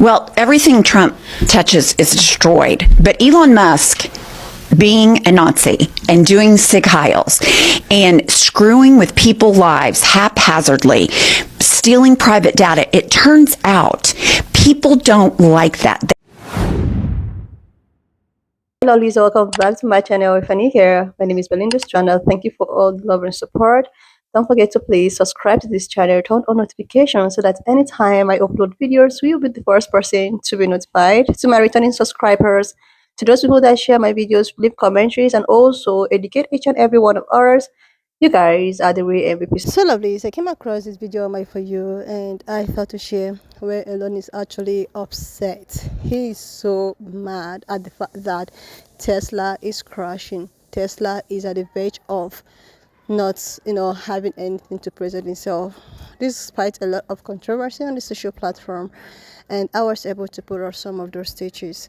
Well, everything Trump touches is destroyed. But Elon Musk, being a Nazi and doing Sig Heils and screwing with people's lives haphazardly, stealing private data, it turns out people don't like that. Hello Lisa, welcome back to my channel. If you're new here, my name is Belinda's channel. Thank you for all the love and support. Don't forget to please subscribe to this channel, turn on notifications so that anytime I upload videos, you'll be the first person to be notified. To my returning subscribers, to those people that share my videos, leave commentaries, and also educate each and every one of ours. You guys are the real MVP. So lovely. I came across this video on my For You and I thought to share where Elon is actually upset. He is so mad at the fact that Tesla is crashing. Tesla is at the verge of not having anything to present itself. This despite a lot of controversy on the social platform, and I was able to put out some of those stitches.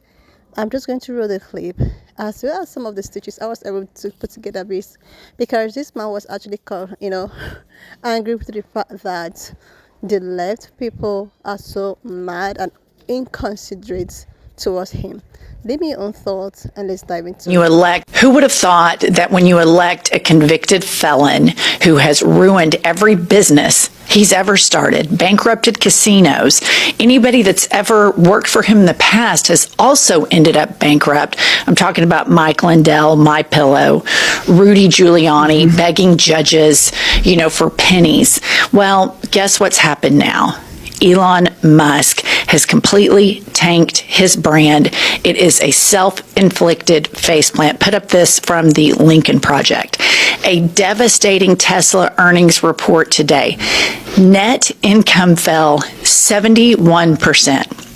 I'm just going to roll the clip as well as some of the stitches I was able to put together because this man was actually angry with the fact that the left people are so mad and inconsiderate towards him. Leave me your own thoughts and let's dive into it. Who would have thought that when you elect a convicted felon who has ruined every business he's ever started, bankrupted casinos, anybody that's ever worked for him in the past has also ended up bankrupt. I'm talking about Mike Lindell, MyPillow, Rudy Giuliani, begging judges, for pennies. Well, guess what's happened now? Elon Musk has completely tanked his brand. It is a self-inflicted faceplant. Put up this from the Lincoln Project. A devastating Tesla earnings report today. Net income fell 71%.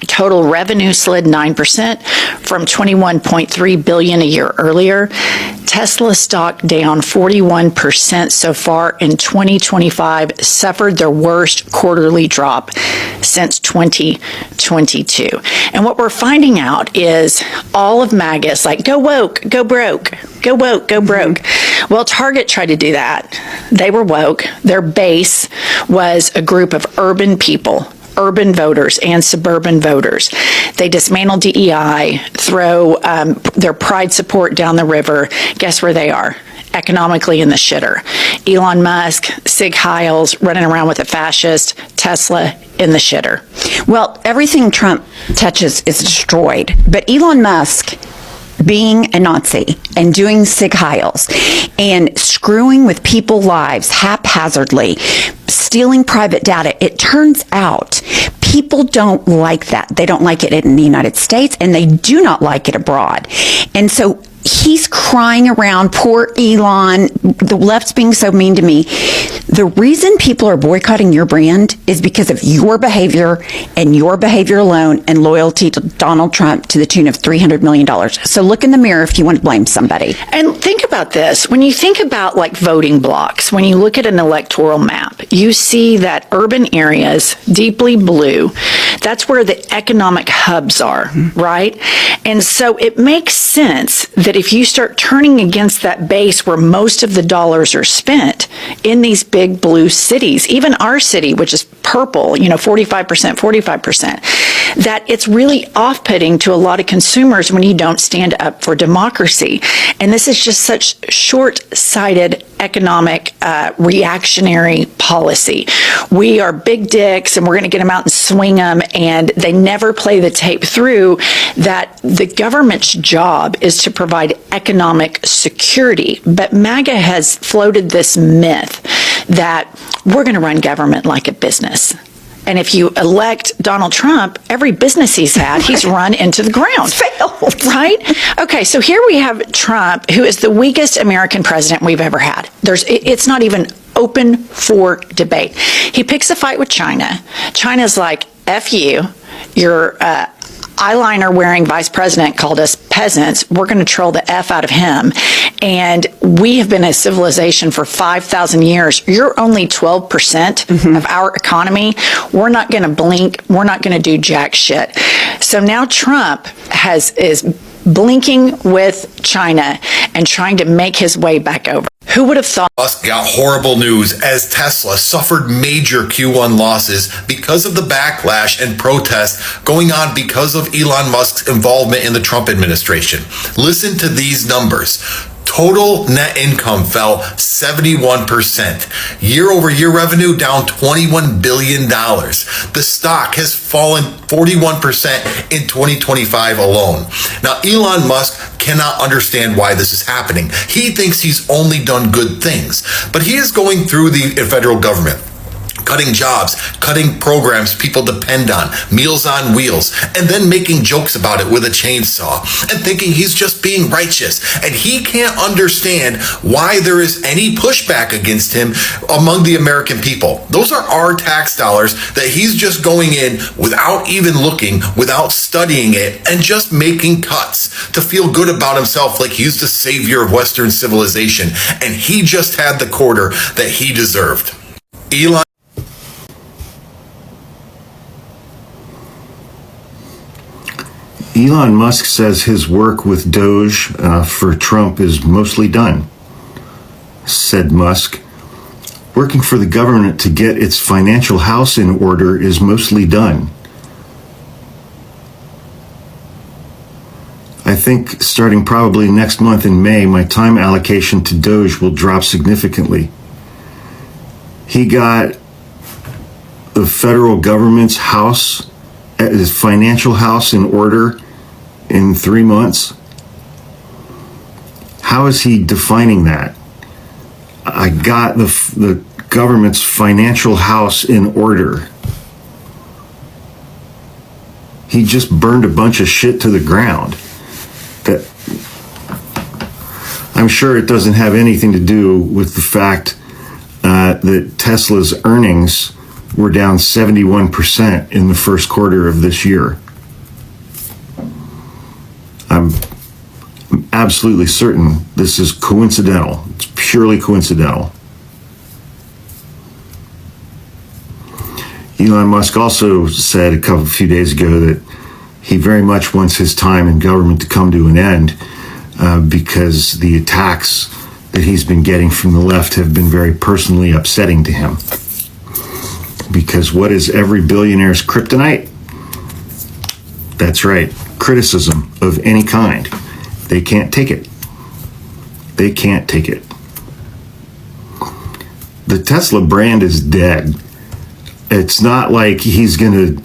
Total revenue slid 9% from $21.3 billion a year earlier. Tesla stock down 41% so far in 2025, suffered their worst quarterly drop since 2022. And what we're finding out is all of MAGA is like, go woke, go broke, go woke, go broke. Well, Target tried to do that. They were woke. Their base was a group of urban people, urban voters and suburban voters. They dismantle DEI, throw their pride support down the river. Guess where they are? Economically in the shitter. Elon Musk, Sig Heils, running around with a fascist, Tesla in the shitter. Well, everything Trump touches is destroyed. But Elon Musk, being a Nazi and doing Sig Heils and screwing with people's lives haphazardly, stealing private data, it turns out people don't like that. They don't like it in the United States and they do not like it abroad. And so he's crying around, poor Elon, the left's being so mean to me. The reason people are boycotting your brand is because of your behavior and your behavior alone and loyalty to Donald Trump to the tune of $300 million. So look in the mirror if you want to blame somebody. And think about this. When you think about like voting blocks, when you look at an electoral map, you see that urban areas, deeply blue, that's where the economic hubs are, right? And so it makes sense that if you start turning against that base where most of the dollars are spent in these big blue cities, even our city, which is purple, 45%, that it's really off-putting to a lot of consumers when you don't stand up for democracy. And this is just such short-sighted economic reactionary policy. We are big dicks and we're going to get them out and swing them, and they never play the tape through that the government's job is to provide economic security. But MAGA has floated this myth that we're going to run government like a business. And if you elect Donald Trump, every business he's had, he's run into the ground. Failed. Right? Okay, so here we have Trump, who is the weakest American president we've ever had. It's not even open for debate. He picks a fight with China. China's like, F you, you're eyeliner wearing vice president called us peasants. We're going to troll the F out of him. And we have been a civilization for 5,000 years. You're only 12% of our economy. We're not going to blink. We're not going to do jack shit. So now Trump is blinking with China and trying to make his way back over. Who would have thought? Musk got horrible news as Tesla suffered major Q1 losses because of the backlash and protests going on because of Elon Musk's involvement in the Trump administration. Listen to these numbers. Total net income fell 71%. Year-over-year revenue down $21 billion. The stock has fallen 41% in 2025 alone. Now, Elon Musk cannot understand why this is happening. He thinks he's only done good things, but he is going through the federal government, cutting jobs, cutting programs people depend on, Meals on Wheels, and then making jokes about it with a chainsaw and thinking he's just being righteous. And he can't understand why there is any pushback against him among the American people. Those are our tax dollars that he's just going in without even looking, without studying it, and just making cuts to feel good about himself like he's the savior of Western civilization. And he just had the quarter that he deserved. Elon Musk says his work with Doge for Trump is mostly done. Said Musk, working for the government to get its financial house in order is mostly done. I think starting probably next month in May, my time allocation to Doge will drop significantly. He got the federal government's house, his financial house in order in 3 months. How is he defining that? I got the government's financial house in order. He just burned a bunch of shit to the ground. That I'm sure it doesn't have anything to do with the fact that Tesla's earnings were down 71% in the first quarter of this year. I'm absolutely certain this is coincidental. It's purely coincidental. Elon Musk also said a few days ago that he very much wants his time in government to come to an end because the attacks that he's been getting from the left have been very personally upsetting to him. Because what is every billionaire's kryptonite? That's right, criticism of any kind. They can't take it. They can't take it. The Tesla brand is dead. It's not like he's going to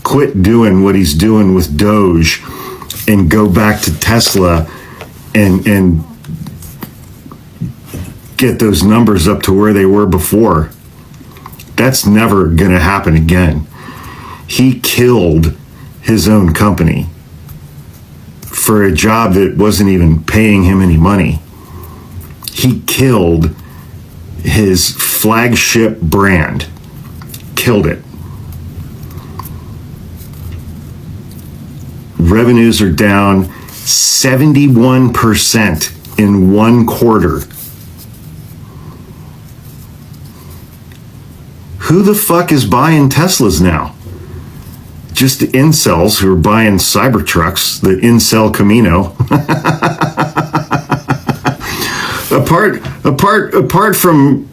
quit doing what he's doing with Doge and go back to Tesla and get those numbers up to where they were before. That's never going to happen again. He killed his own company for a job that wasn't even paying him any money. He killed his flagship brand. Killed it. Revenues are down 71% in 1 quarter. Who the fuck is buying Teslas now? Just the incels who are buying Cybertrucks, the incel Camino. apart from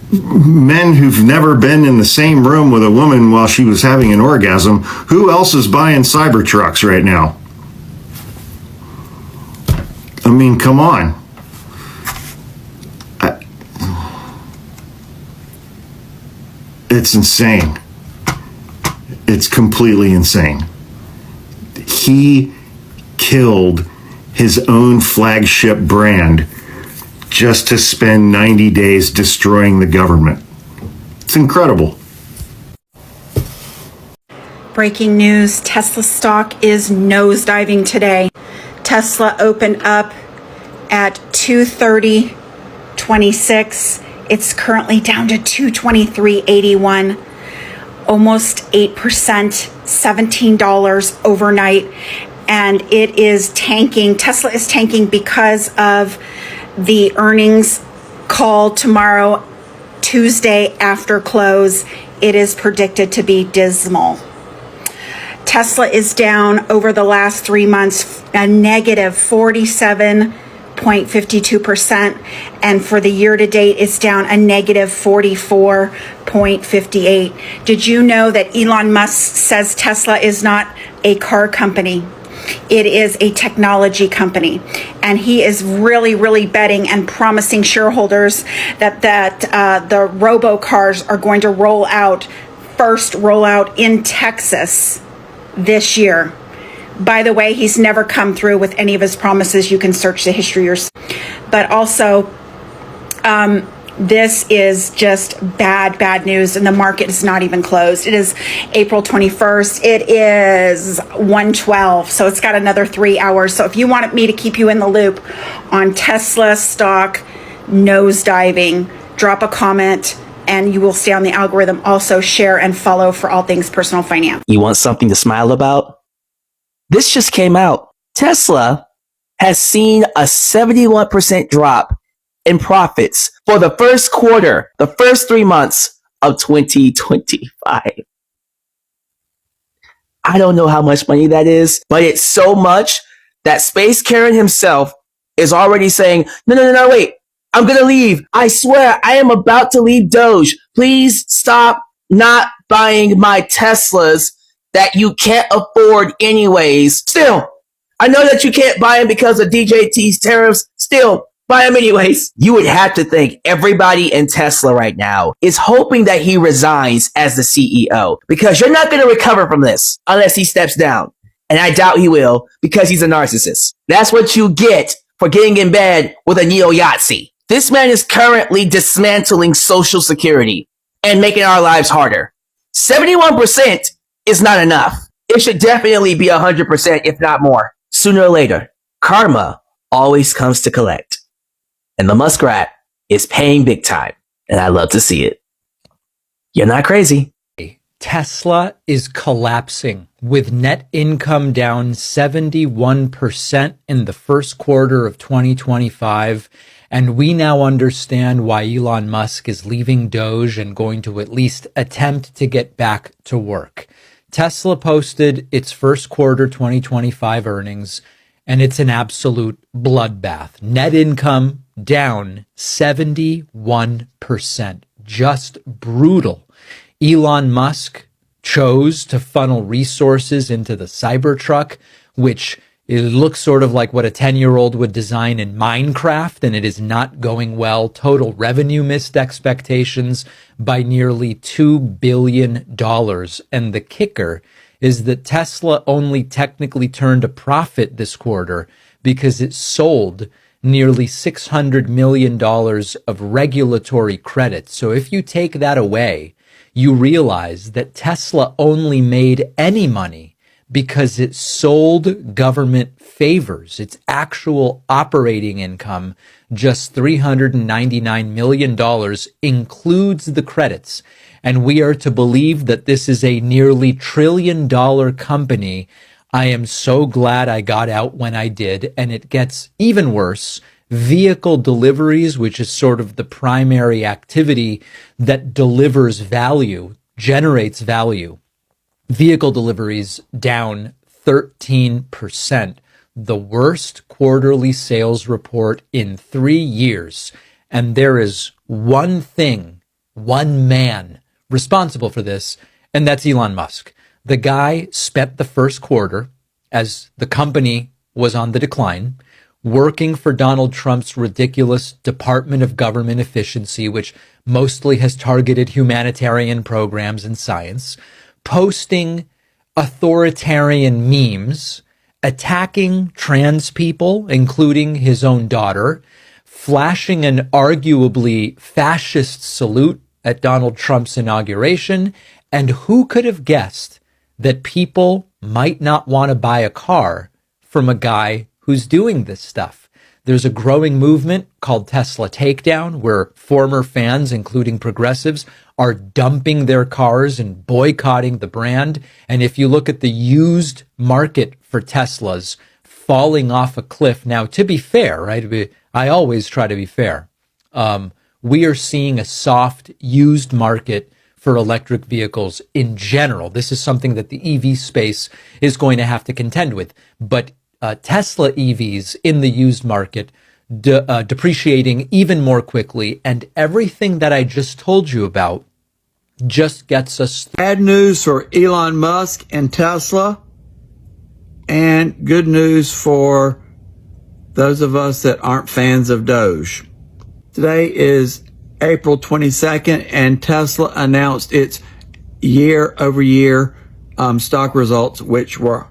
men who've never been in the same room with a woman while she was having an orgasm, who else is buying Cybertrucks right now? I mean, come on. It's insane. It's completely insane. He killed his own flagship brand just to spend 90 days destroying the government. It's incredible. Breaking news, Tesla stock is nosediving today. Tesla opened up at 230.26. It's currently down to 223.81, almost 8%, $17 overnight. And it is tanking. Tesla is tanking because of the earnings call tomorrow, Tuesday after close. It is predicted to be dismal. Tesla is down over the last 3 months, a negative 47% 0.52%, and for the year to date, it's down a negative 44.58. Did you know that Elon Musk says Tesla is not a car company? It is a technology company, and he is really, really betting and promising shareholders that the robocars are going to roll out in Texas this year. By the way, he's never come through with any of his promises. You can search the history yourself. But also, this is just bad news, and the market is not even closed. It is April 21st. It is 1:12, so it's got another 3 hours. So if you want me to keep you in the loop on Tesla stock nosediving, drop a comment, and you will stay on the algorithm. Also, share and follow for all things personal finance. You want something to smile about? This just came out. Tesla has seen a 71% drop in profits for the first quarter, the first 3 months of 2025. I don't know how much money that is, but it's so much that Space Karen himself is already saying, no, wait, I'm going to leave. I swear I am about to leave Doge. Please stop not buying my Teslas that you can't afford anyways. Still, I know that you can't buy them because of DJT's tariffs. Still, buy them anyways. You would have to think everybody in Tesla right now is hoping that he resigns as the CEO, because you're not going to recover from this unless he steps down. And I doubt he will, because he's a narcissist. That's what you get for getting in bed with a neo-Yahtzee. This man is currently dismantling Social Security and making our lives harder. 71% is not enough. It should definitely be 100%, if not more. Sooner or later, karma always comes to collect. And the muskrat is paying big time. And I love to see it. You're not crazy. Tesla is collapsing, with net income down 71% in the first quarter of 2025. And we now understand why Elon Musk is leaving Doge and going to at least attempt to get back to work. Tesla posted its first quarter 2025 earnings, and it's an absolute bloodbath. Net income down 71%. Just brutal. Elon Musk chose to funnel resources into the Cybertruck, which it looks sort of like what a 10-year-old would design in Minecraft, and it is not going well. Total revenue missed expectations by nearly $2 billion. And the kicker is that Tesla only technically turned a profit this quarter because it sold nearly $600 million of regulatory credits. So if you take that away, you realize that Tesla only made any money because it sold government favors. Its actual operating income, just $399 million, includes the credits. And we are to believe that this is a nearly $1 trillion company. I am so glad I got out when I did. And it gets even worse. Vehicle deliveries, which is sort of the primary activity that delivers value, generates value. Vehicle deliveries down 13%, the worst quarterly sales report in 3 years. And there is one man responsible for this, and that's Elon Musk. The guy spent the first quarter, as the company was on the decline, working for Donald Trump's ridiculous Department of Government Efficiency, which mostly has targeted humanitarian programs and science, posting authoritarian memes, attacking trans people, including his own daughter, flashing an arguably fascist salute at Donald Trump's inauguration. And who could have guessed that people might not want to buy a car from a guy who's doing this stuff? There's a growing movement called Tesla Takedown, where former fans, including progressives, are dumping their cars and boycotting the brand. And if you look at the used market for Teslas falling off a cliff, now, to be fair, right? I always try to be fair. We are seeing a soft used market for electric vehicles in general. This is something that the EV space is going to have to contend with. But Tesla EVs in the used market depreciating even more quickly. And everything that I just told you about just gets us. Bad news for Elon Musk and Tesla, and good news for those of us that aren't fans of Doge. Today is April 22nd, and Tesla announced its year-over-year stock results, which were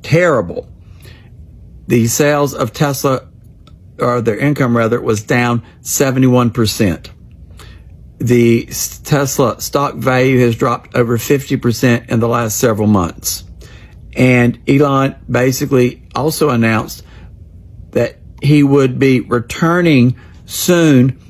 terrible. The sales of Tesla, or their income rather, was down 71%. The Tesla stock value has dropped over 50% in the last several months. And Elon basically also announced that he would be returning soon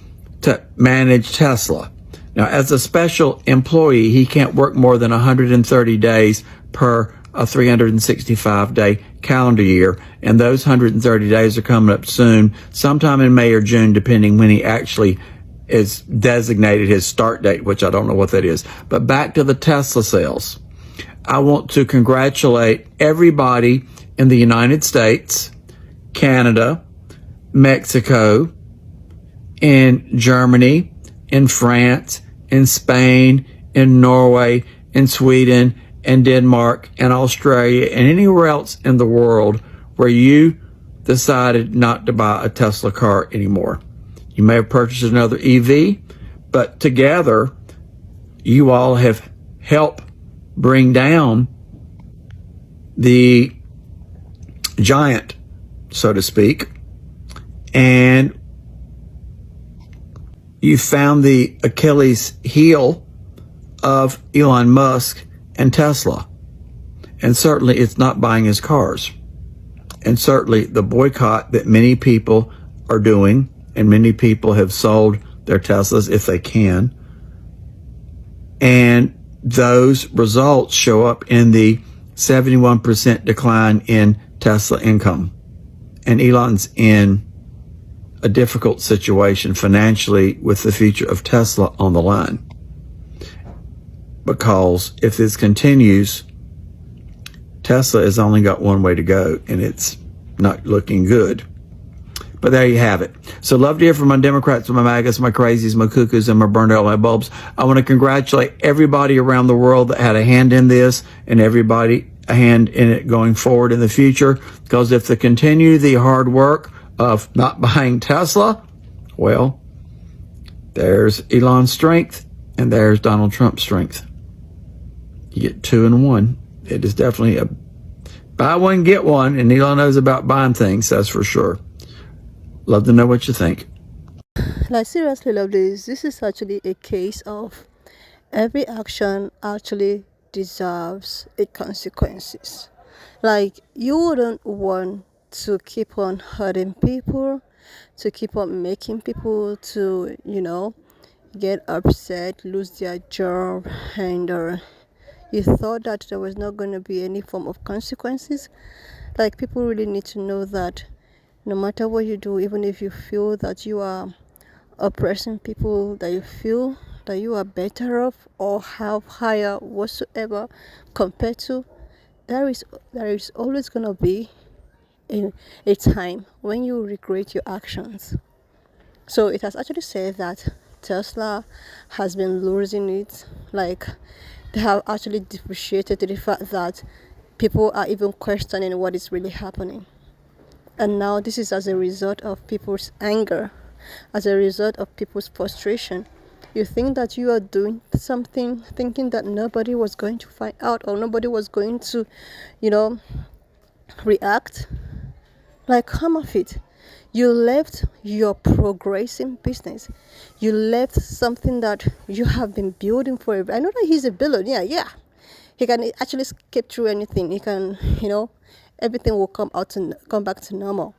to manage Tesla. Now, as a special employee, he can't work more than 130 days per a 365-day calendar year, and those 130 days are coming up soon, sometime in May or June, depending when he actually is designated his start date, which I don't know what that is. But back to the Tesla sales. I want to congratulate everybody in the United States, Canada, Mexico, in Germany, in France, in Spain, in Norway, in Sweden, in Denmark, and Australia, and anywhere else in the world where you decided not to buy a Tesla car anymore. You may have purchased another EV, but together you all have helped bring down the giant, so to speak, and you found the Achilles heel of Elon Musk and Tesla. And certainly it's not buying his cars. And certainly the boycott that many people are doing, and many people have sold their Teslas if they can. And those results show up in the 71% decline in Tesla income. And Elon's in a difficult situation financially with the future of Tesla on the line. Because if this continues, Tesla has only got one way to go, and it's not looking good. But there you have it. So love to hear from my Democrats, my MAGAs, my crazies, my cuckoos, and my burned out light bulbs. I want to congratulate everybody around the world that had a hand in this, and everybody a hand in it going forward in the future. Because if they continue the hard work of not buying Tesla, well, there's Elon's strength, and there's Donald Trump's strength. You get 2 in 1. It is definitely a buy one, get one, and Elon knows about buying things, that's for sure. Love to know what you think. Like, seriously, love this. This is actually a case of every action actually deserves a consequences. Like, you wouldn't want to keep on hurting people, to keep on making people to, get upset, lose their job, and you thought that there was not going to be any form of consequences. Like, people really need to know that no matter what you do, even if you feel that you are oppressing people, that you feel that you are better off or have higher whatsoever compared to, there is always going to be a time when you regret your actions. So it has actually said that Tesla has been losing it. Like, they have actually depreciated to the fact that people are even questioning what is really happening. And now this is as a result of people's anger, as a result of people's frustration. You think that you are doing something, thinking that nobody was going to find out or nobody was going to, react. Like, come off it. You left your progressing business. You left something that you have been building for. I know that he's a billionaire, yeah. He can actually skip through anything. He can, everything will come back to normal.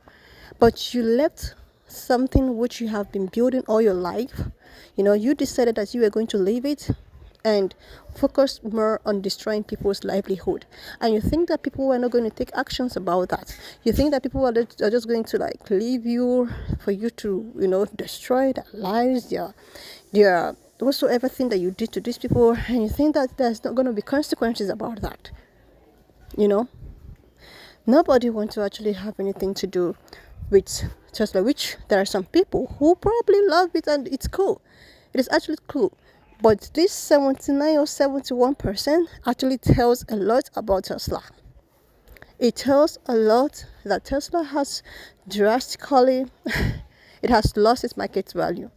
But you left something which you have been building all your life. You decided that you were going to leave it and focus more on destroying people's livelihood. And you think that people are not going to take actions about that. You think that people are just going to leave you for you to, destroy their lives, their whatsoever thing that you did to these people, and you think that there's not going to be consequences about that. Nobody wants to actually have anything to do with Tesla, which there are some people who probably love it and it's cool. It is actually cool. But this 79 or 71% actually tells a lot about Tesla. It tells a lot that Tesla has drastically, it has lost its market value.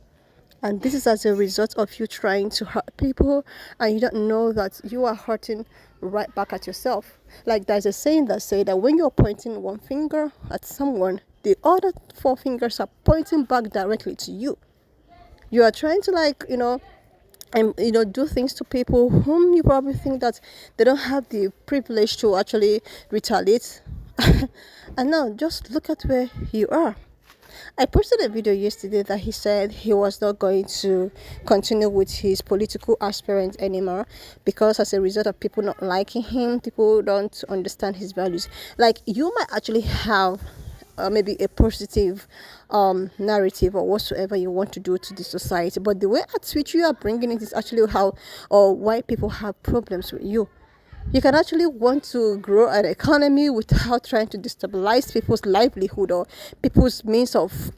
And this is as a result of you trying to hurt people and you don't know that you are hurting right back at yourself. Like there's a saying that say that when you're pointing one finger at someone, the other four fingers are pointing back directly to you. You are trying to do things to people whom you probably think that they don't have the privilege to actually retaliate. And now just look at where you are. I posted a video yesterday that he said he was not going to continue with his political aspirant anymore because as a result of people not liking him, people don't understand his values. Like you might actually have maybe a positive narrative or whatsoever you want to do to the society, but the way at which you are bringing it is actually how or why people have problems with you. You can actually want to grow an economy without trying to destabilize people's livelihood or people's means of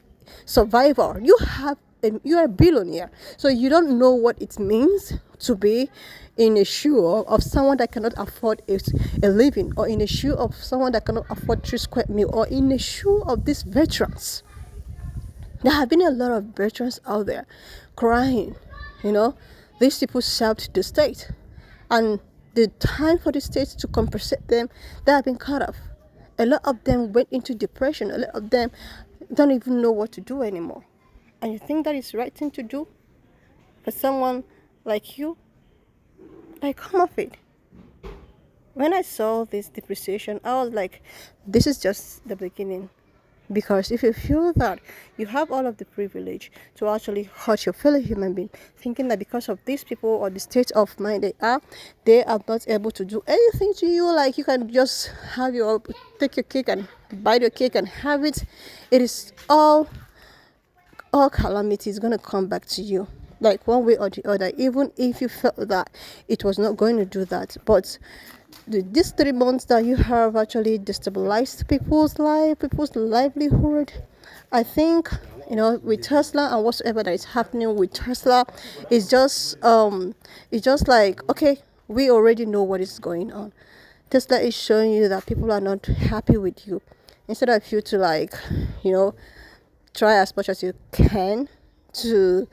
survival. You are a billionaire, so you don't know what it means to be in a shoe of someone that cannot afford a living, or in a shoe of someone that cannot afford 3 square meal, or in a shoe of these veterans. There have been a lot of veterans out there crying. These people served the state, and the time for the state to compensate them, they have been cut off. A lot of them went into depression. A lot of them don't even know what to do anymore. And you think that is the right thing to do for someone like you? Like, come off it. When I saw this depreciation, I was like, this is just the beginning. Because if you feel that you have all of the privilege to actually hurt your fellow human being, thinking that because of these people or the state of mind they are not able to do anything to you, like you can just take your cake and bite your cake and have it, it is all calamity is going to come back to you, like one way or the other, even if you felt that it was not going to do that. But these 3 months that you have actually destabilized people's livelihood. I think with Tesla and whatsoever that is happening with Tesla is just like, okay, we already know what is going on. Tesla is showing you that people are not happy with you. Instead of you to try as much as you can to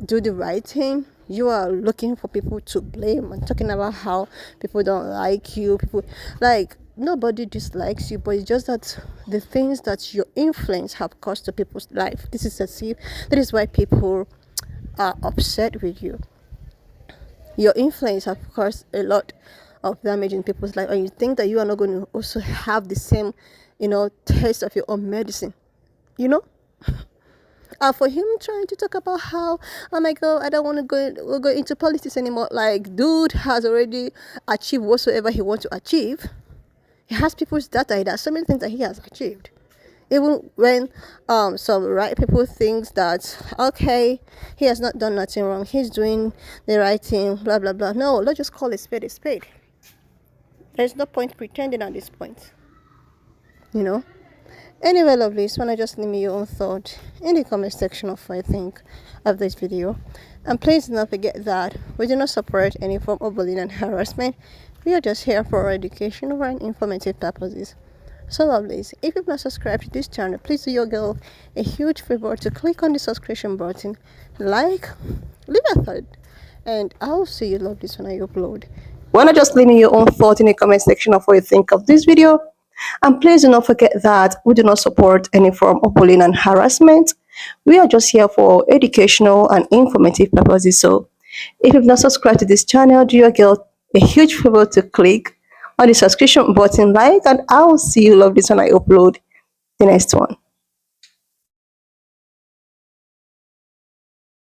do the right thing, you are looking for people to blame and talking about how people don't like you. People, like, nobody dislikes you, but it's just that the things that your influence have caused to people's life. This is why people are upset with you. Your influence have caused a lot of damage in people's life, and you think that you are not going to also have the same taste of your own medicine. For him trying to talk about how, oh my god, I don't want to go into politics anymore. Like, dude has already achieved whatsoever he wants to achieve. He has people's data. There's so many things that he has achieved. Even when some right people think that, okay, he has not done nothing wrong, he's doing the right thing, blah blah blah. No, let's just call a spade a spade. There's no point pretending at this point. Anyway, lovelies, wanna just leave me your own thought in the comment section of what you think of this video. And please do not forget that we do not support any form of bullying and harassment. We are just here for our educational and informative purposes. So lovelies, if you've not subscribed to this channel, please do your girl a huge favor to click on the subscription button, leave a thought, and I'll see you lovelies when I upload. Wanna just leave me your own thought in the comment section of what you think of this video. And please do not forget that we do not support any form of bullying and harassment. We are just here for educational and informative purposes. So if you've not subscribed to this channel, do your girl a huge favor to click on the subscription button, and I will see you lovelies when I upload the next one.